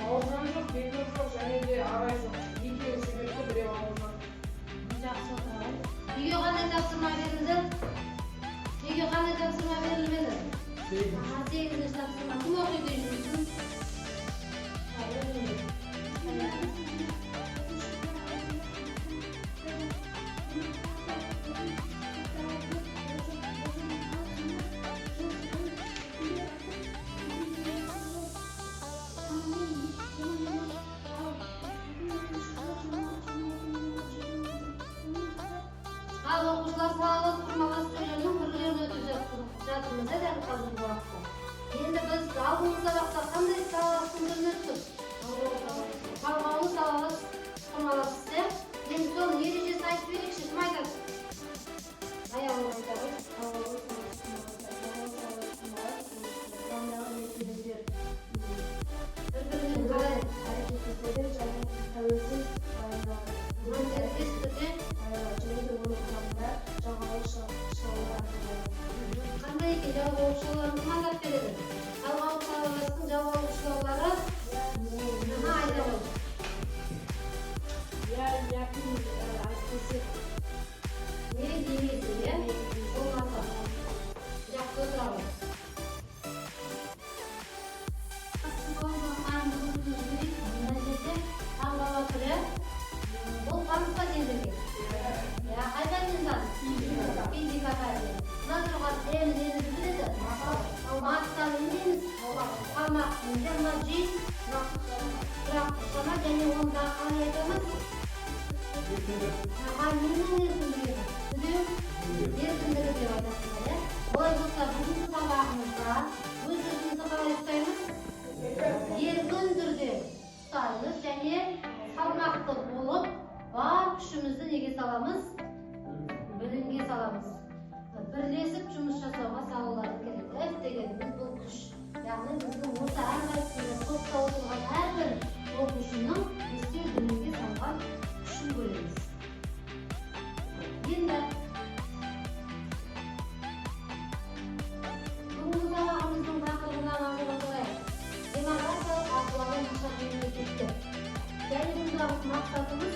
Ауырған жоқ, белгілі жоқ, және де арай жоқ. Екеуі себепті біреу ауырған. Жақсы отырайын. Үйге қандай тапсырма берілді? Үйге қандай тапсырма берілмеді? 8-ші тапсырма. Кім оқиды жүрсін? Ал оқушылар салалас құрмалас сөйлемнің түрлерін өтіп жатырмыз дәл қазіргі уақытта. Енді біз алдыңғы сабақта қандай салаластың түрін өттік? Қалғауы салалас құрмалас істе. Енді соның ережесін айтып берейікші, кім айтады? Аяғын айтады. Бір-бірімен қалай әрекет етеді және тәуелсіз баяндалады. Әркез түрде және де оның құрамында жалғауы шалалар қандай екен жалғауы шалаларын кім атап береді? Жалғауы шалалардың жалғауы шалалары айта ғой. Яки айтпесе. Не демейді, е? Болмаса. Жақсы отыра ғой. Бұл қанысқа дендірген? Қайда дендірген? Физика пәнінен. Мына тұрған дені біледі? Мақтан емдеміз. Қалмақ емде, мына жиын, тұрақты шама және ондағы қалай айтамыз? Ненің еркіндігі? Түдеу? Еркіндігі деп айтасыздар, е? Олай болса, бүгінгі сабағымызда өз-өзімізді қалай ұстаймыз? Еркін түрде ұстаймыз және салмақты болып, бар күшімізді неге саламыз? Білімге саламыз. Бірлесіп жұмыс жасауға салулары керек. F дегеніміз бұл күш. Яғни біздің осы әрқайсысында топта отырған әрбір оқушының істеу білімге салған күшін көреміз. Енді бүгінгі сабағымыздың тақырыбына назар аударайық. Демографиялық ахуалы нашар мемлекеттер. Және бұндағы мақсатымыз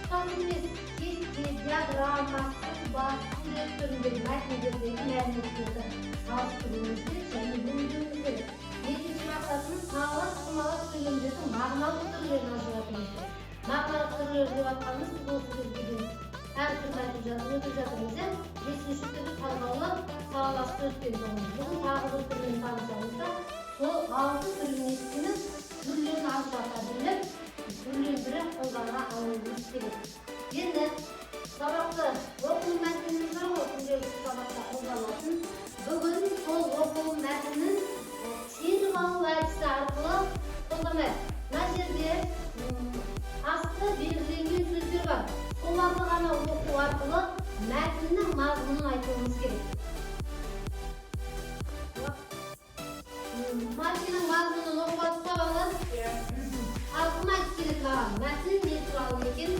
тұтас емес, кесте, диаграммасыз, басты сурет түріндегі мәтіндердегі мәліметтерді салыстыруымызды және өңдеуімізді. Екінші мақсатымыз салалас құрмалас сөйлемдердің мағыналық түрлерін ажыратуымызды. Мағыналық түрлер деп атқанымыз біз осы жерге дейін әртүрлі айтып өтіп жатырмыз. Бесінші түрі талғаулы салаласты өткен жоғымыз. Бүгін тағы бір түрмен танысамызда сол 6 түрін естіміз түрлерін ажырата біліп, түрлен бірі қолдана алуымыз керек. Енді сабақты оқу мәтініміз бар ғой, күнделікті сабақта қолданатын. Бүгін сол оқу мәтінін сезім алу әдісі арқылы қолданайық. Мына жерде асты белгіленген сөздер бар. Соларды ғана оқу арқылы мәтіннің мазмұнын айтуымыз керек. Мәтіннің мазмұнын оқуға тұтабалар. Ал кім айтып келеді маған? Мәтін не туралы екен?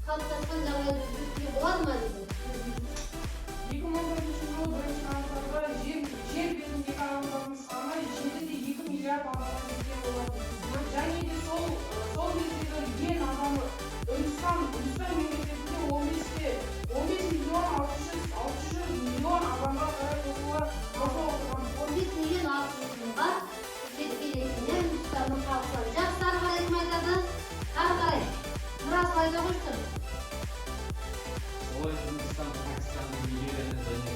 Қалыптасқан жағдайды түсінуге болады ма дейді? 2011 жылы бірінші қаңтарда жер бетіндегі адамдардың саны 7,2 миллиард адамға жеткен болатын. Және де сол кездегі ең адамы Үндістан мемлекетінде 15 миллион 600 миллион адамға қарай қосылып отырған. 15 миллион 600 мыңға жеткен екен, Үндістанның халқы. Жақсы, ары қарай кім айтады? Ары қарай. Мұрат айта қойшы. Олай Үндістан, Пакистан, Нигерияны және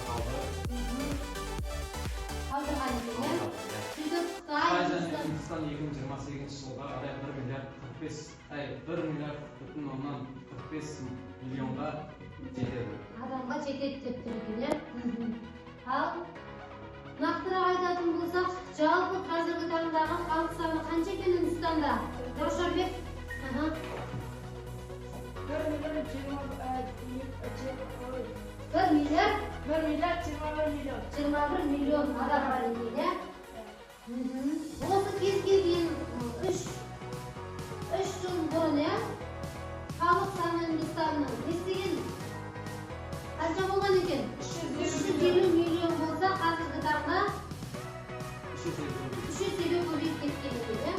қалды. Қалдырған екен, е? Сөйтіп Қытай және Үндістан 2028 жылға қарай 1 миллиард 45 миллионға жетеді. Адамға жетеді деп тұр екен, е? Ал нақтырақ айтатын болсақ, жалпы қазіргі таңдағы халық саны қанша екен Үндістанда? Раушанбек? 1 миллиард 21 миллион адам бар екен, е? Осы кезге дейін 3 жыл бұрын, е? Халық саны Үндістанның естіген қанша болған екен? 350 миллион болса, қазіргі таңда 350 көбейіп кеткен екен, е?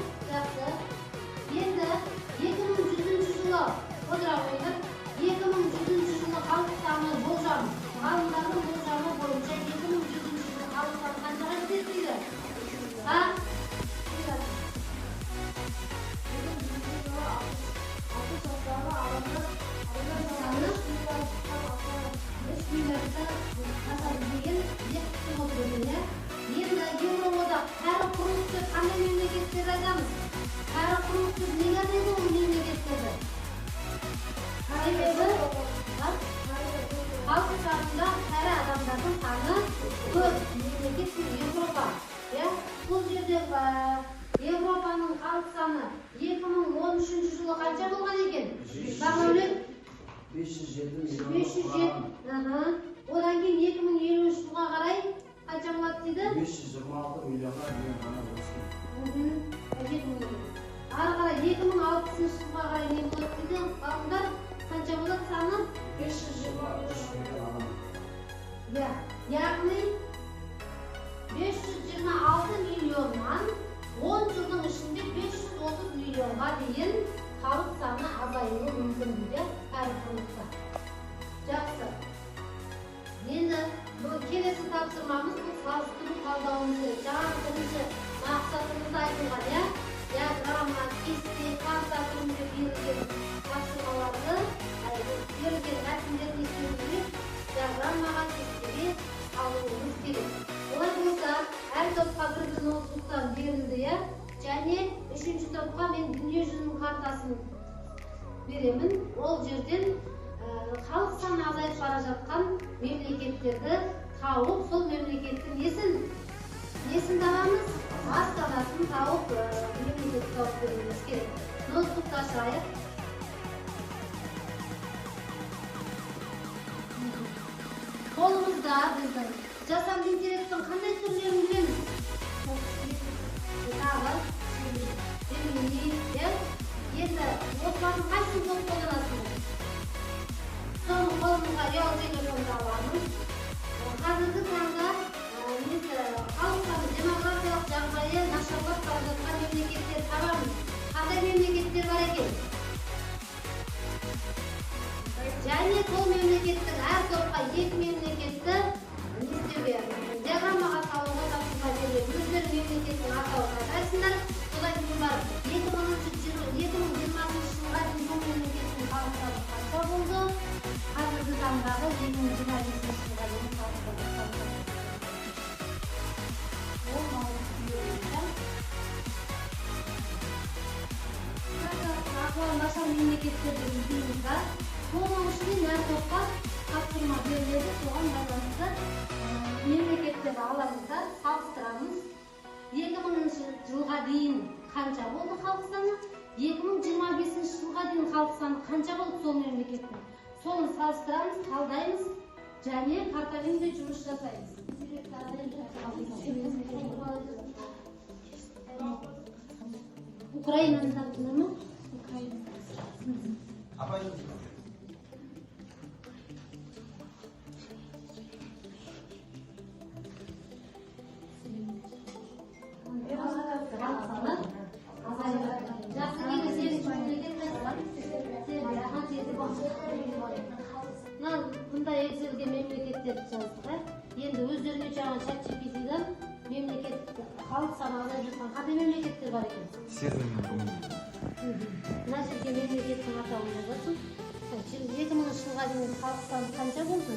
мемлекеттер айтамыз. Кәрі құрылықсыз неге дейді ол мемлекеттерді? Себебі халық санында кәрі адамдардың саны көп. Мемлекет Европа. Бұл жерде Европаның халық саны 2013 жылы қанша болған екен? Бағалеп 507. Одан кейін 2053 жылға қарай қанша болады дейді? 526 миллионға дейін ғана өскен. Ары қарай 2060 жылға қарай не болады дейді? Ғалымдар қанша болады саны? 523 миллион. Яғни 526 миллионнан 10 жылдың ішінде 530 миллионға дейін халық саны азаюы мүмкін дейді кәрі құрылықта. Жақсы. Енді келесі тапсырмамыз бұл салыстыру талдауымыз керек. Жаңағы бірінші мақсатымызда айтылған, диаграмма, кесте, карта түрінде берілген тапсырмаларды, берілген мәтіндерді ескеру керек, диаграммаға, кестеге алуымыз керек. Олай болса, әр топқа бір ноутбуктан берілді, және үшінші топқа мен дүниежүзінің картасын беремін. Ол жерден халық саны азайып бара жатқан мемлекеттерді тауып, сол мемлекеттің несін табамыз? Астанасын тауып, мемлекетті тауып беруіміз керек. Ноутбукты ашайық. Қолымызда біздің жасанды интеллекттің қандай түрлерін білеміз? Енді осылардың қайсысын көп қолданасыз? Соны қолымызға ұялы телефонды аламыз. Қазіргі таңда халық саны демографиялық жағдайы нашарлап бара жатқан мемлекеттер табамыз. Қандай мемлекеттер бар екен? Және сол мемлекеттің әр топқа екі мемлекетті диаграммаға салуға тапсырма береді. Өздері мемлекеттің атауын айтасыңдар. Содан кейін барып 2020 жылға дейін бұл мемлекеттің халық саны қанша болды? Қазіргі таңдағы 2025 жылға дейін халық саны қанша? Ол ақылы нашар мемлекеттерді іздейміз. Соның ішінен әр топқа тапсырма беріледі. Соған байланысты мемлекеттерді аламыз да салыстырамыз. 2000 жылға дейін қанша болды халық саны? 2025 жылға дейін халық саны қанша болды сол мемлекеттің? Соны салыстырамыз, талдаймыз және картамен де жұмыс жасаймыз. Украинаның тапсырма ма? Украина. Бұндай Excel'ге мемлекеттерді жаздық. Енді өздеріне жаңа ChatGPT-дан мемлекет халық саны азайып жатқан қандай мемлекеттер бар екен? Сербия мен Румыния. Мына жерге мемлекеттің атауын жазасың. 2000 жылға дейін халық саны қанша болды?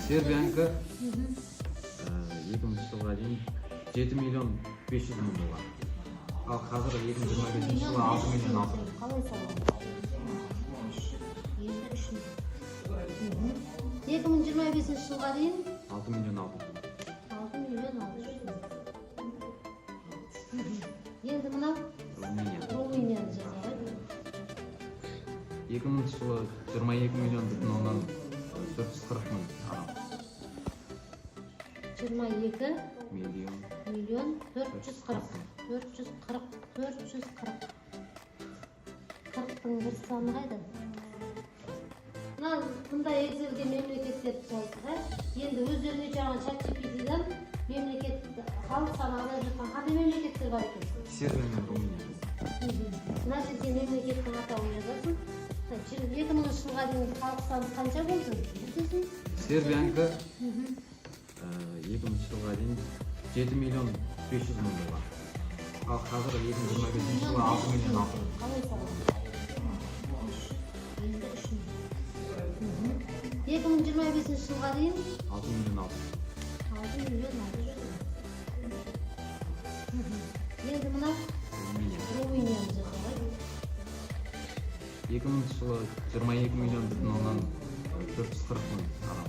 Сербиянікі 2000 жылға дейін 7 миллион 500 мың болған. Ал қазір 2025 жылы 6 миллион 6. Қалай салады? 2025 жылға дейін 6 миллион 6. 6 миллион 600. Енді мынау Румынияны жазады. 2000 жылы 22 миллион бүтін оннан 440 мың адам. 22 миллион 440. 40-тың бір саны қайда? Бұндай Excel'ге мемлекеттерді жаздық. Енді өздеріне жаңа ChatGPT-дан мемлекет халық саны азайып жатқан қандай мемлекеттер бар екен? Сербия мен Румыния. Мына жерге мемлекеттің атауын жазасың. 2000 жылға дейін халық саны қанша болды? Сербиянікі 2000 жылға дейін 7 миллион 500 мың болған. Ал қазір 2025 жылы 6 миллион 6. Қалай салады? 2025 жылға дейін 6 миллион 6. 6 миллион 600. Endi buna Ruminiyani жасалган. 2000-жылы 22 миллион бүтін оннан 440 мың адам.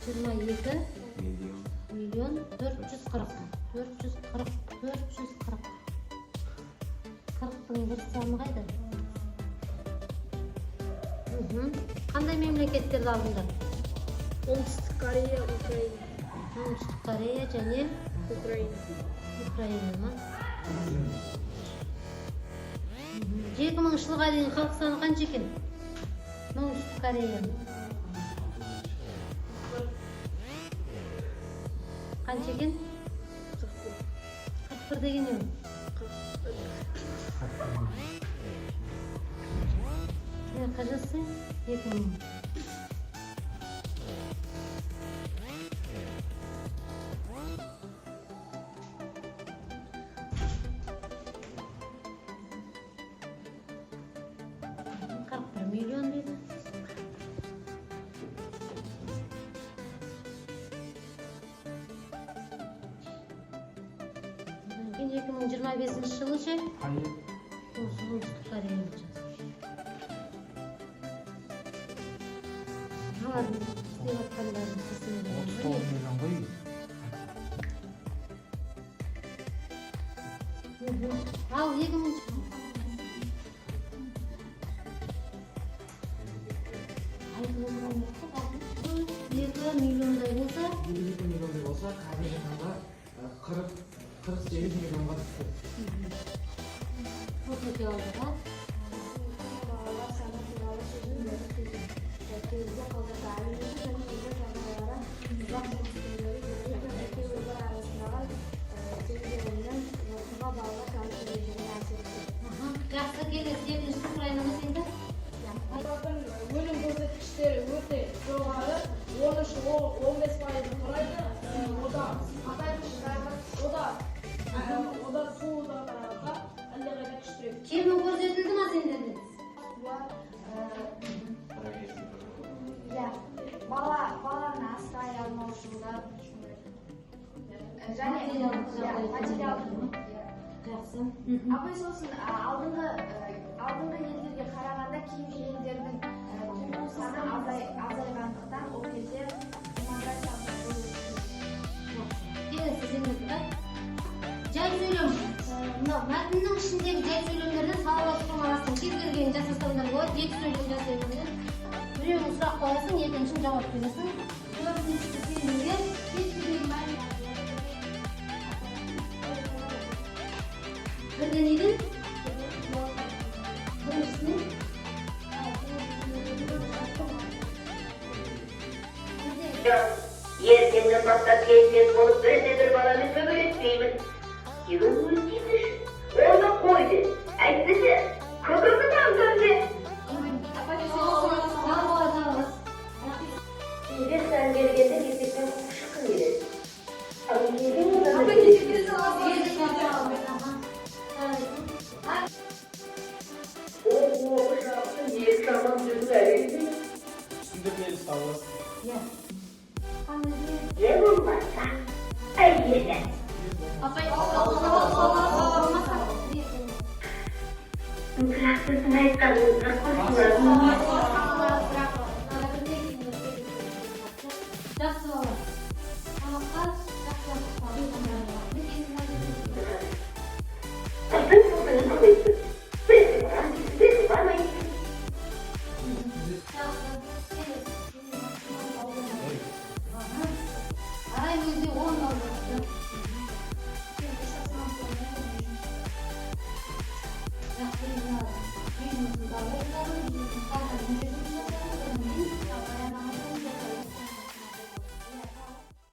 22 Миллион. миллион 440. 40 bir sonu қайда? Қандай мемлекеттерді алдыңдар? Оңтүстік Корея, Украина. Оңтүстік Корея және Украина ма? 2000 жылға дейін халық саны қанша екен? Оңтүстік Кореяның. Қанша екен? 41 деген не? Қажасы 2000. Миллион дейді. Кейін 2025 жылы ше? Оңтүстік Корея olacağız. Алардың істеп атқандарын қысымды. 39 миллион ғой. Ал 2000 миллиондай болса 22 миллиондай болса, қазіргі таңда 48 миллионға түсті. Fotoğrafı aldık. Балалар саны туралы сөзін бөліп келуге қолдады. Әлеуметтік және еңбек жағдайлары ұзақ жұмыс күндері екі өңір арасындағы теңгерімнің оқуға балалар саны дәрежесіне әсер етті. Жақсы келесі екінші сұрайынымыз енді. Өлім көрсеткіштері өте жоғары, 13-15% құрайды. Одан суыда қарағанда әлдеқайда күштірек. Кемі көрсетілді ма сендерде? Баланы асырай алмаушылық және материалдық. Жақсы. Абай сосын алдыңғы елдерге қарағанда киім-киімдердің тұтыну саны азайғандықтан ол кезде Келесі сендерде. Жай сөйлем. Мынау мәтіннің ішіндегі жай сөйлемдерден салауаттылық арасында кез келгенін жасастырулар болады. Екі сөйлем жасаймын. Біреуін сұрақ қоясың, екіншісін жауап бересің. Төртіншісі сендерге кез келген бірден үйдің? Біріншісінің? Ертеңгі бастап кез болып бір баланы көбелетпеймін. Сенің өтейін үшін. Оны қойды. Әйтпесе, көкімді дамдырды. Сендер сән бергенде есектен шыққын береді. Ал келген одан Оғы жақтың ел жаман жүрді әлейді. Түсіндірмеді табыласың. Не болмаса, әйелі. Бірақ сіздің айтқаныңызға қосылады.